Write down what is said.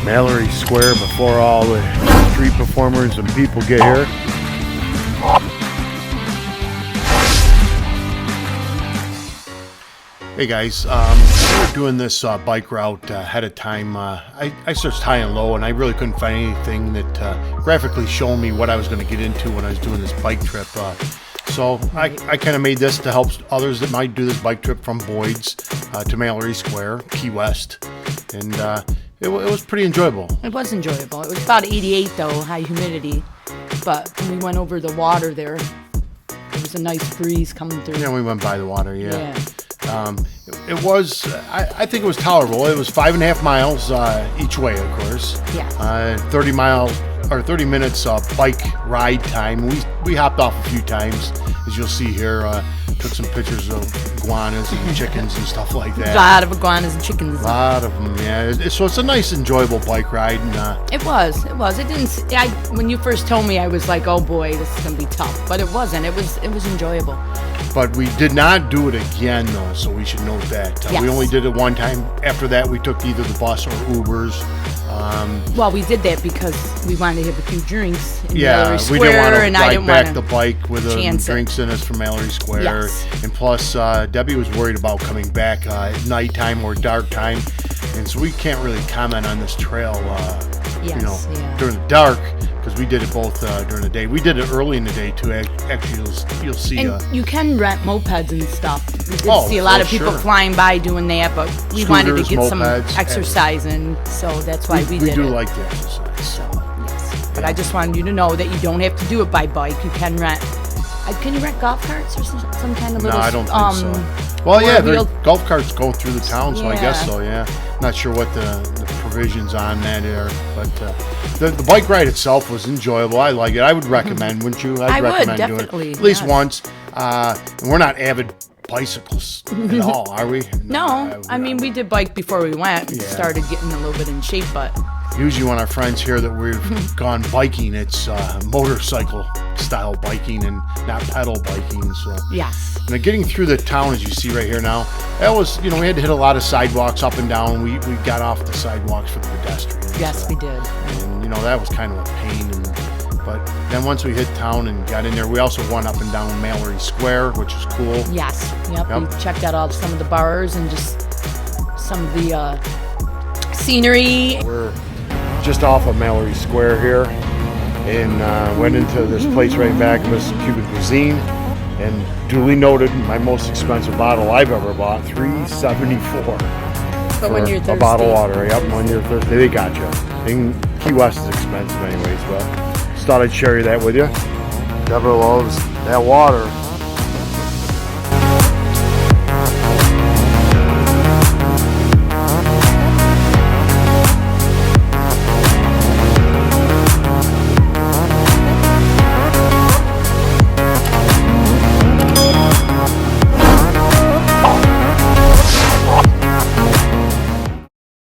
Mallory Square before all the street performers and people get here. Hey guys, we're doing this bike route ahead of time. I searched high and low and I really couldn't find anything that graphically showed me what I was going to get into when I was doing this bike trip. So I kind of made this to help others that might do this bike trip from Boyd's to Mallory Square, Key West. And it was pretty enjoyable. It was enjoyable. It was about 88 though, high humidity. But when we went over the water there, there was a nice breeze coming through. Yeah, we went by the water, yeah. It was, I think it was tolerable. It was 5.5 miles each way, of course. Yeah. 30 minutes bike ride time. We hopped off a few times, as you'll see here. Took some pictures of iguanas and chickens and stuff like that. A lot of iguanas and chickens. A lot of them, yeah. So it's a nice, enjoyable bike ride. And, It was. It didn't. When you first told me, I was like, "Oh boy, this is gonna be tough." But it wasn't. It was enjoyable. But we did not do it again, though, so we should note that. Yes. We only did it one time. After that, we took either the bus or Ubers. Well, we did that because we wanted to have a few drinks in Yeah, Mallory we Square, didn't want to and I ride didn't back want the to. bike with drinks in us from Mallory Square. Yes. And plus, Debbie was worried about coming back at nighttime or dark time. And so we can't really comment on this trail, during the dark, because we did it both during the day. We did it early in the day, too. Actually, you'll see. And you can rent mopeds and stuff. We did see a lot of people flying by doing that, but we wanted to get some exercise in, so that's why we did it. We do like the exercise. So, yes. But I just wanted you to know that you don't have to do it by bike. You can rent. Can you rent golf carts or some kind of little? No, I don't think so. Well, yeah, golf carts go through the town, so I guess so. Yeah, not sure what the provisions on that are, but the bike ride itself was enjoyable. I like it. I would recommend, wouldn't you? I would recommend definitely doing it at least once. And we're not avid bicyclists at all, are we? No, I mean we did bike before we went. We started getting a little bit in shape, but usually when our friends hear that we've gone biking, it's motorcycle style biking and not pedal biking. So yes. And getting through the town, as you see right here now, that was, we had to hit a lot of sidewalks up and down. We got off the sidewalks for the pedestrians. Yes, we did. And that was kind of a pain. But then once we hit town and got in there, we also went up and down Mallory Square, which is cool. Yes. Yep. We checked out some of the bars and just some of the scenery. We're just off of Mallory Square here, and went into this place right back of us, Cuban Cuisine, and duly noted, my most expensive bottle I've ever bought, $3.74. But when you're thirsty. A bottle of water, yep, when you're thirsty, they got you. And Key West is expensive anyways, but just thought I'd share that with you. Deborah loves that water.